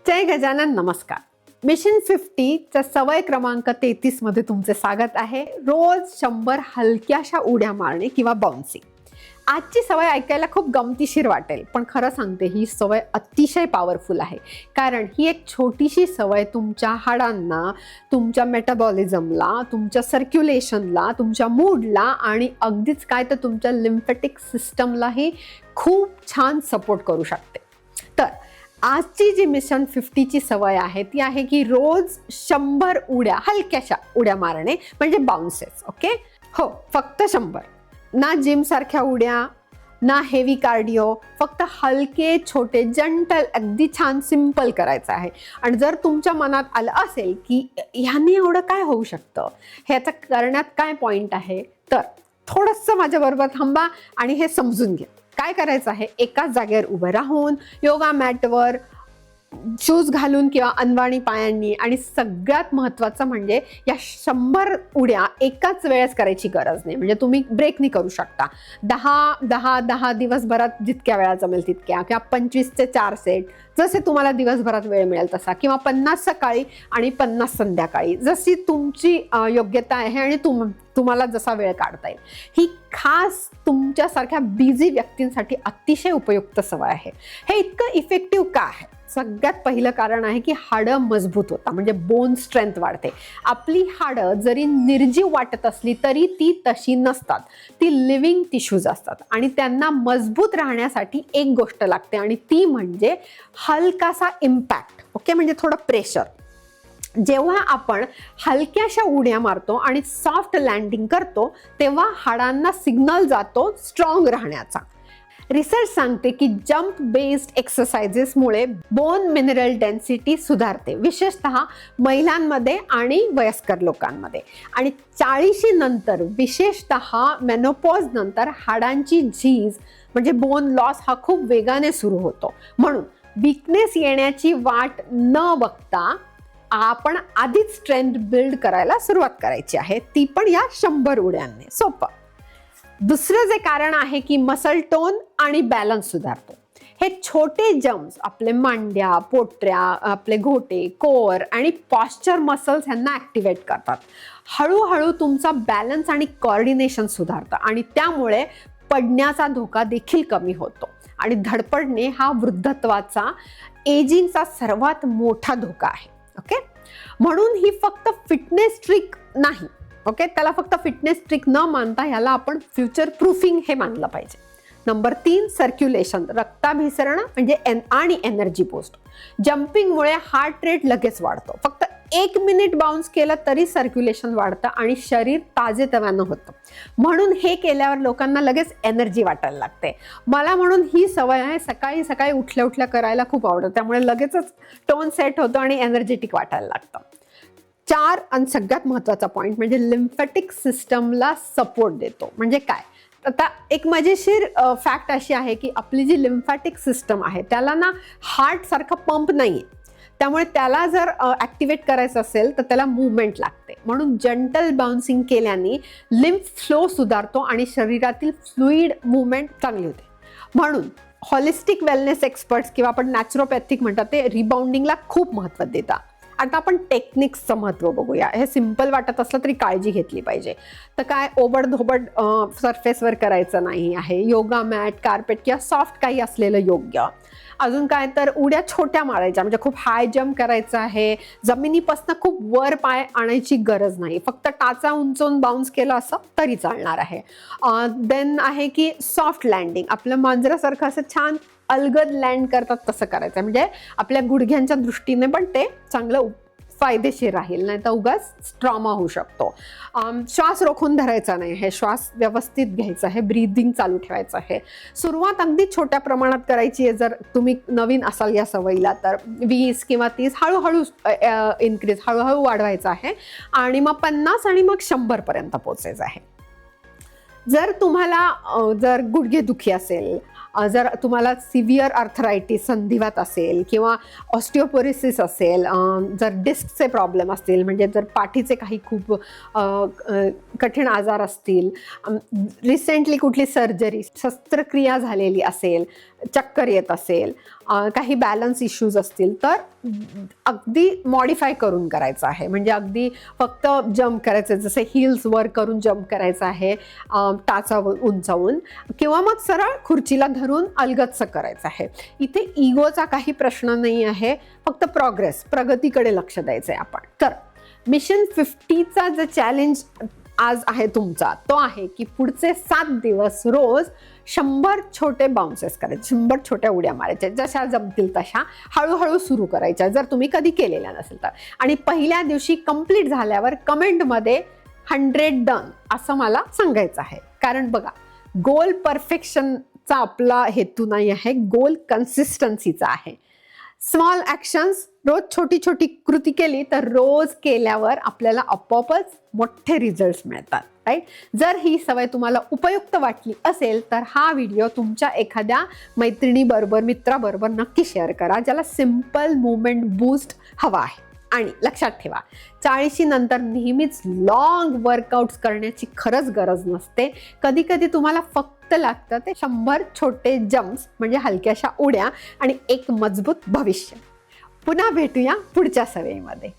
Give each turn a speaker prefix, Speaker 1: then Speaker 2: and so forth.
Speaker 1: जय गजानन, नमस्कार. मिशन 50च्या सवय क्रमांक 33 मध्ये तुमचे स्वागत आहे. रोज 100 हलक्याशा उड्या मारणे किंवा बाउन्सिंग. आजची सवय ऐकायला खूप गमतीशीर वाटेल, पण खरं सांगते ही सवय अतिशय पॉवरफुल आहे. कारण ही एक छोटीशी सवय तुमच्या हाडांना, तुमच्या मेटाबॉलिझमला, तुमच्या सर्क्युलेशनला, तुमच्या मूडला आणि अगदीच काय तर तुमच्या लिम्फॅटिक सिस्टमलाही खूप छान सपोर्ट करू शकते. तर आजची जी मिशन 50ची सवय आहे ती आहे की रोज 100 उड्या, हलक्याशा उड्या मारणे, म्हणजे बाउन्सेस. ओके, हो, फक्त 100. ना जिम सारख्या उड्या, ना हेवी कार्डिओ, फक्त हलके छोटे जंटल, अगदी छान सिंपल करायचं आहे. आणि जर तुमच्या मनात आलं असेल की ह्याने एवढं काय होऊ शकतं, ह्याचं करण्यात काय पॉइंट आहे, तर थोडंसं माझ्याबरोबर थांबा आणि हे समजून घ्या. काय करायचं आहे, एकाच जागेवर उभं राहून योगा मॅटवर शूज घालून किंवा अनवाणी पायांनी, आणि सगळ्यात महत्त्वाचं म्हणजे या 100 उड्या एकाच वेळेस करायची गरज नाही. म्हणजे तुम्ही ब्रेक नाही करू शकता. 10 दिवसभरात जितक्या वेळा जमेल तितक्या, किंवा 25चे 4 सेट, जसे तुम्हाला दिवसभरात वेळ मिळेल तसा, किंवा 50 सकाळी आणि 50 संध्याकाळी, जशी तुमची योग्यता आहे आणि तुम्हाला जसा वेळ काढता येईल. ही खास तुमच्यासारख्या बिझी व्यक्तींसाठी अतिशय उपयुक्त सवय आहे. हे इतकं इफेक्टिव्ह का आहे? सगळ्यात पहिलं कारण आहे की हाडं मजबूत होतात, म्हणजे बोन स्ट्रेंथ वाढते. आपली हाडं जरी निर्जीव वाटत असली तरी ती तशी नसतात, ती लिव्हिंग टिश्यूज असतात, आणि त्यांना मजबूत राहण्यासाठी एक गोष्ट लागते, आणि ती म्हणजे हलकासा इम्पॅक्ट. ओके, म्हणजे थोडं प्रेशर. जेव्हा आपण हलक्याशा उड्या मारतो आणि सॉफ्ट लँडिंग करतो तेव्हा हाडांना सिग्नल जातो स्ट्रॉंग राहण्याचा. रिसर्च सांगते की जंप बेस्ड एक्सरसाइजेसमुळे बोन मिनरल डेन्सिटी सुधारते, विशेषतः महिलांमध्ये आणि वयस्कर लोकांमध्ये. आणि 40 नंतर, विशेषतः मेनोपॉज नंतर, हाडांची झीज म्हणजे बोन लॉस हा खूप वेगाने सुरू होतो. म्हणून वीकनेस येण्याची वाट न बघता आपण आधीच स्ट्रेंथ बिल्ड करायला सुरुवात करायची आहे, ती पण या 100 उड्यांनी. सोपं. दुसरं जे कारण आहे की मसल टोन आणि बॅलन्स सुधारतो. हे छोटे जम्प्स आपले मांड्या, पोटऱ्या, आपले घोटे, कोर आणि पॉस्चर मसल्स ह्यांना ॲक्टिवेट करतात. हळूहळू तुमचा बॅलन्स आणि कोऑर्डिनेशन सुधारतं, आणि त्यामुळे पडण्याचा धोका देखील कमी होतो. आणि धडपडणे हा वृद्धत्वाचा, एजिंगचा सर्वात मोठा धोका आहे. ओके, म्हणून ही फक्त फिटनेस ट्रिक नाही. ओके, त्याला फक्त फिटनेस ट्रिक न मानता ह्याला आपण फ्युचर प्रूफिंग हे मानलं पाहिजे. नंबर 3, सर्क्युलेशन, रक्ताभिसरण म्हणजे आणि एनर्जी बूस्ट. जम्पिंगमुळे हार्ट रेट लगेच वाढतो. फक्त 1 मिनिट बाउन्स केलं तरी सर्क्युलेशन वाढतं आणि शरीर ताजेतवानं होतं. म्हणून हे केल्यावर लोकांना लगेच एनर्जी वाटायला लागते. मला म्हणून ही सवय आहे, सकाळी सकाळी उठल्या उठल्या करायला खूप आवडतं, त्यामुळे लगेचच टोन सेट होतो आणि एनर्जेटिक वाटायला लागतं. 4 आणि सगळ्यात महत्त्वाचा पॉईंट म्हणजे लिम्फॅटिक सिस्टमला सपोर्ट देतो. म्हणजे काय, आता एक मजेशीर फॅक्ट अशी आहे की आपली जी लिम्फॅटिक सिस्टम आहे त्याला ना हार्ट सारखा पंप नाही आहे, त्यामुळे त्याला जर ॲक्टिवेट करायचं असेल तर त्याला मूवमेंट लागते. म्हणून जंटल बाउन्सिंग केल्याने लिम्फ फ्लो सुधारतो आणि शरीरातील फ्लुइड मूवमेंट चांगली होते. म्हणून हॉलिस्टिक वेलनेस एक्सपर्ट्स किंवा आपण नॅचरोपॅथिक म्हणतात ते रिबाउंडिंगला खूप महत्त्व देतात. आता आपण टेक्निक्सचं महत्त्व बघूया. हे सिंपल वाटत असलं तरी काळजी घेतली पाहिजे. तर काय, ओबडधोबड सरफेसवर करायचं नाही आहे. योगा मॅट, कार्पेट किंवा सॉफ्ट काही असलेलं योग्य. अजून काय, तर उड्या छोट्या मारायच्या, म्हणजे खूप हाय जम्प करायचं आहे. जमिनीपासून खूप वर पाय आणायची गरज नाही, फक्त टाचा उंचवून बाउन्स केलं असं तरी चालणार आहे. देन आहे की सॉफ्ट लँडिंग, आपलं मांजरासारखं असं छान अलगद लँड करतात तसं करायचं, म्हणजे आपल्या गुडघ्यांच्या दृष्टीने पण ते चांगलं फायदेशीर राहील, नाही तर उगाच ट्रॉमा होऊ शकतो. श्वास रोखून धरायचा नाही, हे श्वास व्यवस्थित घ्यायचा आहे, ब्रीदिंग चालू ठेवायचं आहे. सुरुवात अगदी छोट्या प्रमाणात करायची आहे. जर तुम्ही नवीन असाल या सवयीला तर 20 किंवा 30, हळूहळू इन्क्रीज, हळूहळू वाढवायचं आहे, आणि मग 50 आणि मग 100 पर्यंत पोहोचायचं आहे. जर तुम्हाला जर गुडघेदुखी असेल, जर तुम्हाला सिव्हिअर आर्थरायटिस, संधिवात असेल, किंवा ऑस्टिओपोरोसिस असेल, जर डिस्कचे प्रॉब्लेम असतील, म्हणजे जर पाठीचे काही खूप कठीण आजार असतील, रिसेंटली कुठली सर्जरी, शस्त्रक्रिया झालेली असेल, चक्कर येत असेल, काही बॅलन्स इश्यूज असतील तर अगदी मॉडिफाय करून करायचं आहे. म्हणजे अगदी फक्त जम्प करायचं, जसे हिल्स वर करून जम्प करायचं आहे टाचा उंचावून, किंवा मग सरळ खुर्चीला धरून अलगदचं करायचं आहे. इथे इगोचा काही प्रश्न नाही आहे, फक्त प्रगतीकडे लक्ष द्यायचं आहे आपण. तर मिशन 50चा जो चॅलेंज आज आहे तुमचा, तो आहे की पुढचे 7 दिवस रोज 100 छोटे बाउन्सेस करायचे, 100 छोट्या उड्या मारायच्या, जशा जमतील तशा हळूहळू सुरू करायच्या, जर तुम्ही कधी केलेल्या नसेल तर. आणि पहिल्या दिवशी कंप्लीट झाल्यावर कमेंटमध्ये 100 डन असं मला सांगायचं आहे. कारण बघा, गोल परफेक्शनचा आपला हेतू नाही आहे, गोल कन्सिस्टन्सीचा आहे. स्मॉल ॲक्शन्स, रोज छोटी छोटी कृती केली तर रोज केल्यावर आपल्याला आपोआपच मोठे रिझल्ट्स मिळतात, राईट. जर ही सवय तुम्हाला उपयुक्त वाटली असेल तर हा व्हिडिओ तुमच्या एखाद्या मैत्रिणीबरोबर, मित्राबरोबर नक्की शेअर करा, ज्याला सिम्पल मूवमेंट बूस्ट हवा आहे. आणि लक्षात ठेवा, 40 नंतर नेहमीच लॉंग वर्कआउट्स करण्याची खरंच गरज नसते. कधी कधी तुम्हाला फक्त लागतं ते 100 छोटे जम्प्स, म्हणजे हलक्याशा उड्या, आणि एक मजबूत भविष्य. पुन्हा भेटूया पुढच्या सवयीमध्ये.